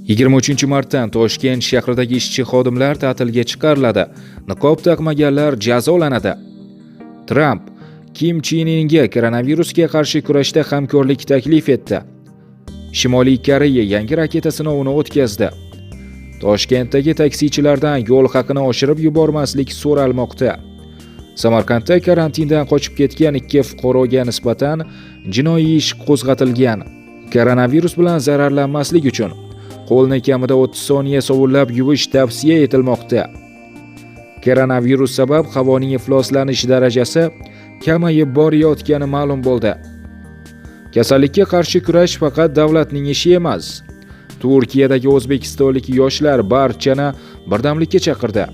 23-martdan Toshkent shahridagi ishchi xodimlar ta'tilga chiqariladi. Niqob taqmaganlar jazolanadi. Tramp Kim Chen Inga koronavirusga qarshi kurashda hamkorlik taklif etdi. Shimoliy Koreya yangi raketa sinovini o'tkazdi. Toshkentdagi taksichilardan yo'l haqini oshirib yubormaslik so'ralmoqda. Samarqandda karantindan qochib ketgan 2 fuqaroga nisbatan jinoiy ish qo'zg'atilgan. Koronavirus bilan zararlanmaslik uchun qo'lni kamida 30 soniya sovullab yuvish tavsiya etilmoqda. Koronavirus sabab havoning ifloslanish darajasi kamayib borayotgani ma'lum bo'ldi. Kasallikka qarshi kurash faqat davlatning ishi emas. Turkiyadagi o'zbekistonlik yoshlar barchani birdamlikka chaqirdi.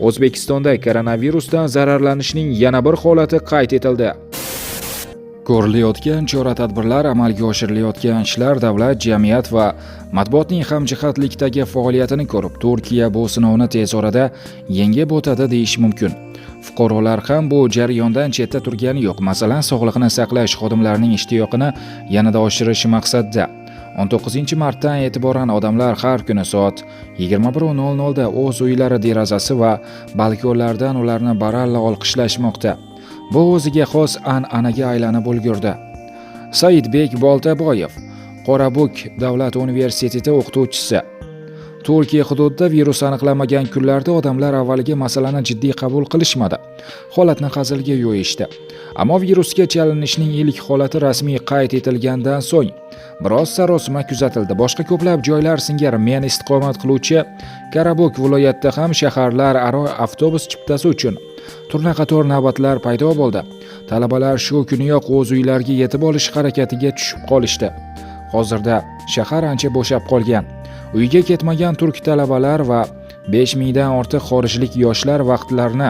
O'zbekistonda koronavirusdan zararlanishning yana bir holati qayd etildi. Ko'rilayotgan chora-tadbirlar, amalga oshirilayotgan ishlar davlat, jamiyat va matbuotning hamjihatlikdagi faoliyatini ko'rib, Turkiya bu sinovni tez orada yengib o'tadi deyish mumkin. Fuqarolar ham bu jarayondan chetda turgani yo'q. Masalan, sog'liqni saqlash xodimlarining ishtiyoqini yanada oshirish maqsadida 19-martdan e'tiboran odamlar har kuni soat 21:00 da o'z uylari derazasi va balkonlaridan ularni baralla olqishlashmoqda. Bu o'ziga xos an'anaga aylanib ulgurdi. Saidbek Boltaboyev, Qorabuk davlat universiteti o'qituvchisi. Turkiya hududida virus aniqlanmagan kunlarda odamlar avvaliga masalani jiddiy qabul qilishmadi. Holatni hazilga yo'yishdi. Ammo virusga chalinishning ilk holati rasmiy qayd etilgandan so'ng biroz sarosima kuzatildi. Boshqa ko'plab joylar singari men istiqomat qiluvchi Qorabuk viloyatida ham shaharlar aro avtobus chiptasi uchun turna-qator navbatlar paydo bo'ldi. Talabalar shu kuniyoq o'z uylariga yetib olish harakatiga tushib qolishdi. Hozirda shahar ancha bo'shab qolgan. Uyga ketmagan turk talabalar va 5000 dan ortiq xorijlik yoshlar vaqtlarini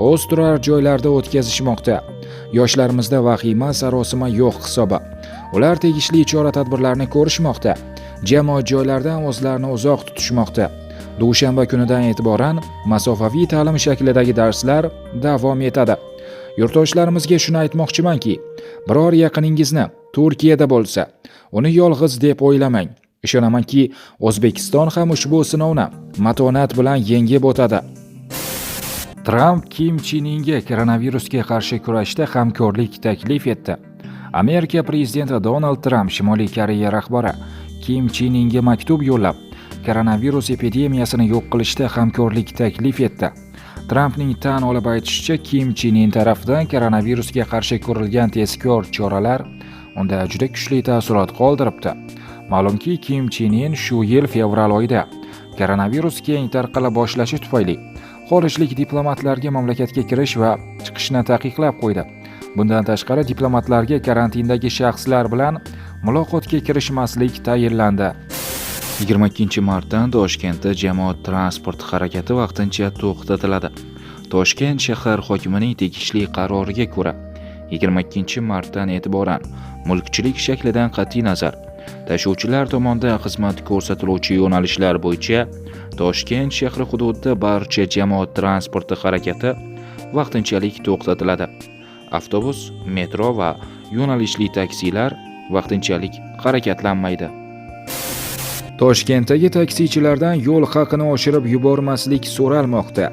o'z turar joylarida o'tkazishmoqda. Yoshlarimizda vahima sarosima yo'q hisobi. Ular tegishli chora-tadbirlarni ko'rishmoqda. Jamoat joylardan o'zlarini uzoq tutishmoqda. Dushanba kunidan e'tiboran masofaviy ta'lim shaklidagi darslar davom etadi. Yurtdoshlarimizga shuni aytmoqchimanki, biror yaqiningizni Turkiyada bo'lsa, uni yolg'iz deb o'ylamang. Ishonamanki, O'zbekiston ham ushbu sinovni matonat bilan yengib o'tadi. Tramp Kim Chen Inga koronavirusga qarshi kurashda hamkorlik taklif etdi. Amerika prezidenti Donald Tramp Shimoliy Koreya rahbari Kim Chen Inga maktub yo'llab, koronavirus epidemiyasini yo'q qilishda hamkorlik taklif etdi. Trampning tan olib aytishicha, Kim Chen In tarafidan koronavirusga qarshi ko'rilgan tezkor choralar unda juda kuchli ta'sirot qoldiribdi. Ma'lumki, Kim Chen In shu yil fevral oyida koronavirus keng tarqala boshlashi tufayli xorijlik diplomatlarga mamlakatga kirish va chiqishni taqiqlab qo'ydi. Bundan tashqari diplomatlarga karantindagi shaxslar bilan muloqotga kirishmaslik tayinlandi. 22-martdan Toshkentda jamoat transport harakati vaqtincha to'xtatiladi. Toshkent shahar hokimining tegishli qaroriga ko'ra, 22-martdan e'tiboran mulkchilik shaklidan qat'iy nazar tashuvchilar tomonidan xizmat ko'rsatiluvchi yo'nalishlar bo'yicha Toshkent shahri hududida barcha jamoat transporti harakati vaqtinchalik to'xtatiladi. Avtobus, metro va yo'nalishli taksilar vaqtinchalik harakatlanmaydi. Toshkentdagi taksichilardan yo'l haqini oshirib yubormaslik so'ralmoqda.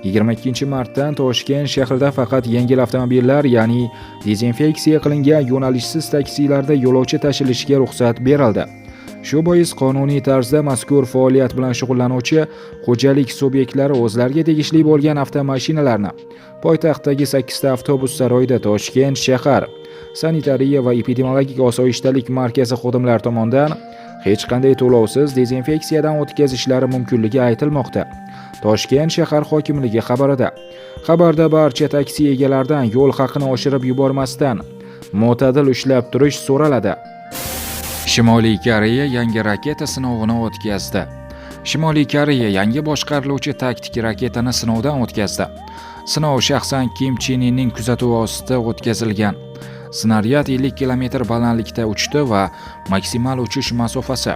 22-martdan Toshkent shahrida faqat yengil avtomobillar, ya'ni dezinfeksiya qilingan yo'nalishsiz taksilarda yo'lovchi tashilishiga ruxsat berildi. Shu bois qonuniy tarzda mazkur faoliyat bilan shug'ullanuvchi xo'jalik subyektlari o'zlariga tegishli bo'lgan avtomashinalarni poytaxtdagi 8 ta avtobus saroyida Toshkent shahar sanitariya va epidemiologik osoyishtalik markazi xodimlari tomonidan hech qanday to'lovsiz dezinfeksiyadan o'tkazishlari mumkinligi aytilmoqda. Toshkent shahar hokimligi xabarda barcha taksi egalaridan yo'l haqini oshirib yubormasdan mo'tadil ushlab turish so'raladi. Shimoliy Koreya yangi raketa sinovini o'tkazdi. Shimoliy Koreya yangi boshqariluvchi taktik raketani sinovdan o'tkazdi. Sinov shaxsan Kim Chen Inning kuzatuvi ostida o'tkazilgan. Snaryad 50 km balandlikda uchdi va maksimal uchish masofasi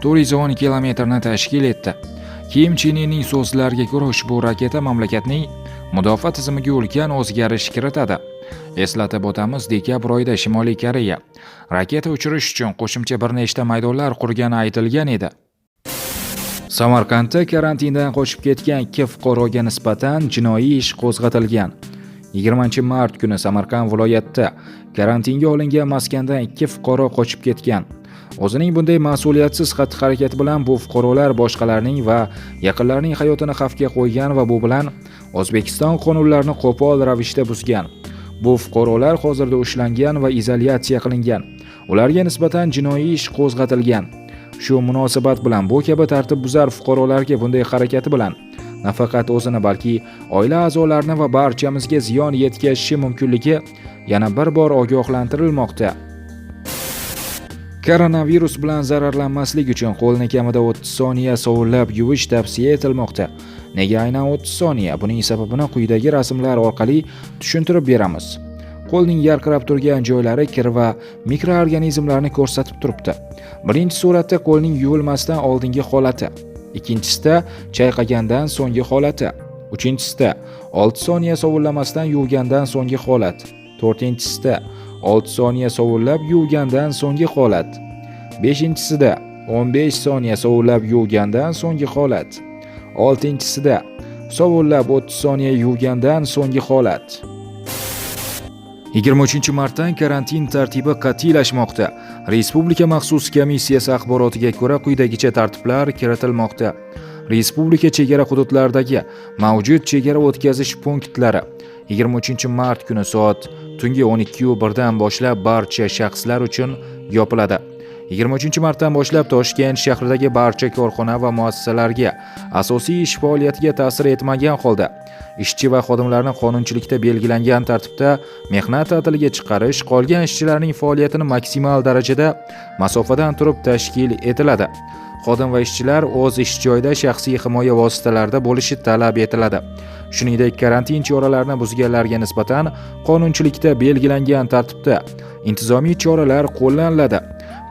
410 km ni tashkil etdi. Kim Chen Inning so'zlariga ko'ra, ushbu raketa mamlakatning mudofaa tizimiga ulkan o'zgarish kiritadi. Eslatib o'tamiz, dekabr oyida Shimoliy Koreya raketa uchirish uchun qo'shimcha bir nechta maydonlar qurgani aytilgan edi. Samarqandda karantindan qochib ketgan 2 fuqaroga nisbatan jinoiy ish qo'zg'atilgan. 20-mart kuni Samarqand viloyatida karantinga olingan maskandan 2 fuqaro qochib ketgan. O'zining bunday mas'uliyatsiz xatti-harakat bilan bu fuqarolar boshqalarning va yaqinlarining hayotini xavfga qo'ygan va bu bilan O'zbekiston qonunlarini qo'pol ravishda buzgan. Bu fuqarolar hozirda ushlangan va izolyatsiya qilingan. Ularga nisbatan jinoiy ish qo'zg'atilgan. Shu munosabat bilan bu kabi tartibbuzar fuqarolarga bunday harakati bilan nafaqat o'zini, balki oila a'zolarini va barchamizga ziyon yetkazishi mumkinligi yana bir bor ogohlantirilmoqda. Koronavirus bilan zararlanmaslik uchun qo'lni kamida 30 soniya sovunlab yuvish tavsiya etilmoqda. Nega aynan 30 soniya? Buning sababini quyidagi rasmlar orqali tushuntirib beramiz. Qo'lning yarqirab turgan joylari kir va mikroorganizmlarni ko'rsatib turibdi. Birinchi suratda qo'lning yuvilmasdan oldingi holati, ikkinchisida chayqagandan so'nggi holati, uchinchisida 6 soniya sovunlamasdan yuvgandan so'nggi holat, to'rtinchisida 6 soniya sovunlab yuvgandan so'nggi holat, beshinchisida 15 soniya sovunlab yuvgandan so'nggi holat, oltinchisida sovunlab 30 soniya yuvgandan so'nggi holat. 23-martdan karantin tartibi qat'iylashmoqda. Respublika maxsus komissiyasi axborotiga ko'ra quyidagicha tartiblar kiritilmoqda. Respublika chegara hududlaridagi mavjud chegara o'tkazish punktlari 23-mart kuni soat tungi 12:01 dan boshlab barcha shaxslar uchun yopiladi. 23-martdan boshlab Toshkent shahridagi barcha korxona va muassasalarga asosiy ish faoliyatiga ta'sir etmagan holda ishchi va xodimlarni qonunchilikda belgilangan tartibda mehnat ta'tiliga chiqarish, qolgan ishchilarning faoliyatini maksimal darajada masofadan turib tashkil etiladi. Xodim va ishchilar o'z ish joyida shaxsiy himoya vositalarida bo'lishi talab etiladi. Shuningdek, karantin choralarini buzganlarga nisbatan qonunchilikda belgilangan tartibda intizomiy choralar qo'llaniladi.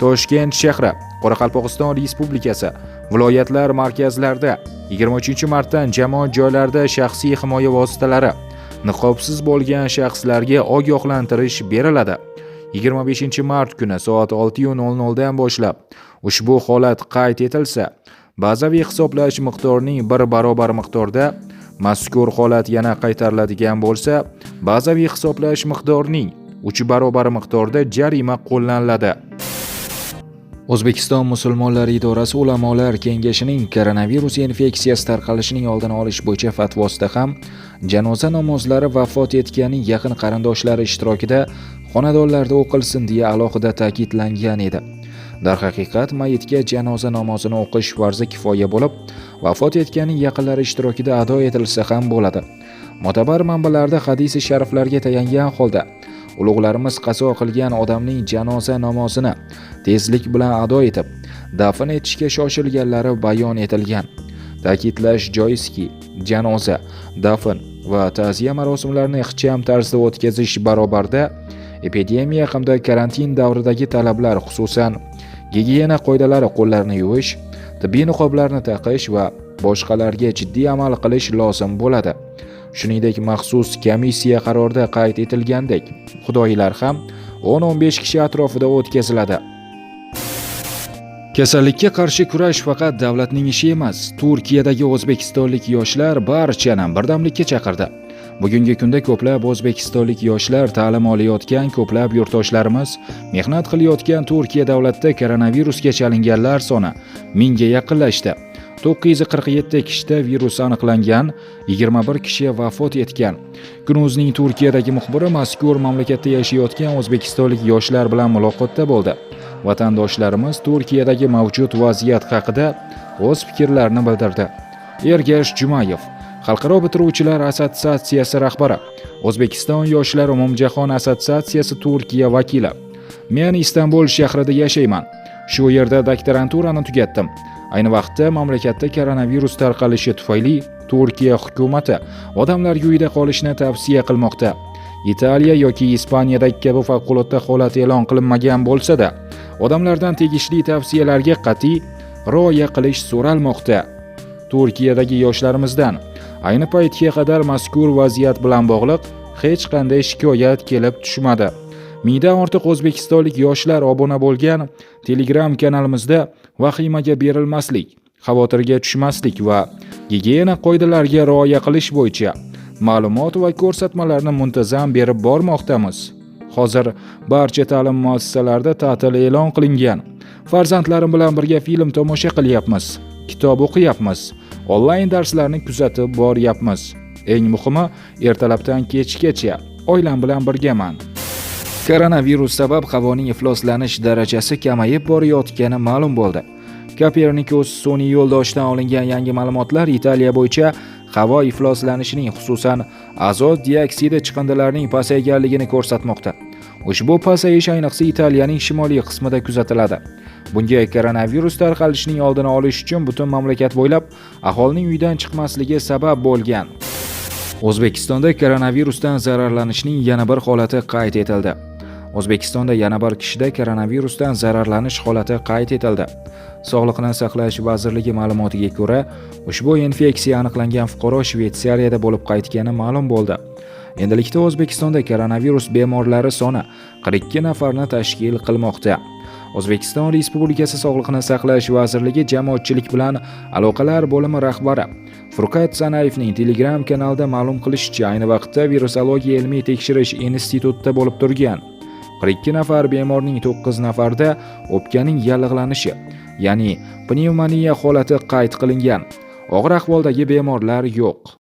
Toshkent shahri, Qoraqalpog'iston Respublikasi, viloyatlar markazlarida 23-martdan jamoat joylarida shaxsiy himoya vositalari, niqobsiz bo'lgan shaxslarga ogohlantirish beriladi. 25-mart kuni soat 6:00 dan boshlab ushbu holat qayd etilsa, bazaviy hisoblash miqdorining 1 barobar miqdorda, mazkur holat yana qaytariladigan bo'lsa, bazaviy hisoblash miqdorining 3 barobar miqdorda jarima qo'llaniladi. O'zbekiston musulmonlari idorasi ulamolar kengashining koronavirus infeksiyasi tarqalishining oldini olish bo'yicha fatvosida ham janoza namozlari vafot etganning yaqin qarindoshlari ishtirokida xonadonlarda o'qilsin deya alohida ta'kidlangan edi. Darhaqiqat, mayitga janoza namozini o'qish farzi kifoya bo'lib, vafot etganning yaqinlari ishtirokida ado etilsa ham bo'ladi. Mo'tabar manbalarda hadis-i shariflarga tayangan holda ulug'larimiz qazo qilgan odamning janoza namozini tezlik bilan ado etib, dafn etishga shoshilganlari bayon etilgan. Ta'kidlash joizki, janoza, dafn va ta'ziya marosimlarini ixcham tarzda o'tkazish barobarda epidemiya hamda karantin davridagi talablar, xususan gigiyena qoidalari, qo'llarni yuvish, tibbiy niqoblarni taqish va boshqalarga jiddiy amal qilish lozim bo'ladi. Shuningdek, maxsus komissiya qarorida qayd etilgandek, xudoyilar ham 10-15 kishi atrofida o'tkaziladi. Kasallikka qarshi kurash faqat davlatning ishi emas. Turkiyadagi o'zbekistonlik yoshlar barchani birdamlikka chaqirdi. Bugungi kunda ko'plab o'zbekistonlik yoshlar, ta'lim olayotgan ko'plab yurtdoshlarimiz mehnat qilayotgan Turkiya davlatida koronavirusga chalinganlar soni 1000 ga yaqinlashdi. 947 kishida virus aniqlangan, 21 kishi vafot etgan. Kunuzning Turkiyadagi muxbiri mazkur mamlakatda yashayotgan o'zbekistonlik yoshlar bilan muloqotda bo'ldi. Vatandoshlarimiz Turkiyadagi mavjud vaziyat haqida o'z fikrlarini bildirdi. Ergash Jumayev, Xalqaro bitiruvchilar assotsiatsiyasi rahbari, O'zbekiston yoshlar umumjahon assotsiatsiyasi Turkiya vakili. Men Istanbul shahrida yashayman. Shu yerda doktoranturani tugatdim. Ayni vaqtda mamlakatda koronavirus tarqalishi tufayli Turkiya hukumati odamlar uyida qolishni tavsiya qilmoqda. Italiya yoki Ispaniyadagi kabi favqulodda holat e'lon qilinmagan bo'lsa-da, odamlardan tegishli tavsiyalarga qat'iy rioya qilish so'ralmoqda. Turkiyadagi yoshlarimizdan ayni paytga qadar mazkur vaziyat bilan bog'liq hech qanday shikoyat kelib tushmadi. Mingdan ortiq o'zbekistonlik yoshlar obuna bo'lgan Telegram kanalimizda vahimaga berilmaslik, xavotirga tushmaslik va gigiyena qoidalariga rioya qilish bo'yicha ma'lumot va ko'rsatmalarni muntazam berib bormoqdamiz. Hozir barcha ta'lim muassasalarida ta'til e'lon qilingan. Farzandlarim bilan birga film tomosha qilyapmiz, kitob o'qiyapmiz, onlayn darslarni kuzatib boryapmiz. Eng muhimi, ertalabdan kechgacha oilam bilan birgaman. Koronavirus sabab havoning ifloslanish darajasi kamayib borayotgani ma'lum bo'ldi. Kopernikus sun'iy yo'ldoshdan olingan yangi ma'lumotlar Italiya bo'yicha havo ifloslanishining, xususan azot dioksidi chiqindilarining pasayganligini ko'rsatmoqda. Ushbu pasayish ayniqsa Italiyaning shimoliy qismida kuzatiladi. Bunga koronavirus tarqalishining oldini olish uchun butun mamlakat bo'ylab aholining uydan chiqmasligi sabab bo'lgan. O'zbekistonda koronavirusdan zararlanishning yana bir holati qayd etildi. O'zbekistonda yana bir kishida koronavirusdan zararlanish holati qayd etildi. Sog'liqni saqlash vazirligi ma'lumotiga ko'ra, ushbu infeksiya aniqlangan fuqaro Shveysariyada bo'lib qaytgani ma'lum bo'ldi. Endilikda O'zbekistonda koronavirus bemorlari soni 42 nafarni tashkil qilmoqda. O'zbekiston Respublikasi Sog'liqni saqlash vazirligi jamoatchilik bilan aloqalar bo'limi rahbari Furqat Sanayevning Telegram kanalida ma'lum qilishicha, ayni vaqtda virusologiya ilmiy tekshirish institutida bo'lib turgan 42 nafar bemorning 9 nafarda o'pkaning yallig'lanishi, ya'ni pnevmoniya holati qayd qilingan. Og'ir ahvoldagi bemorlar yo'q.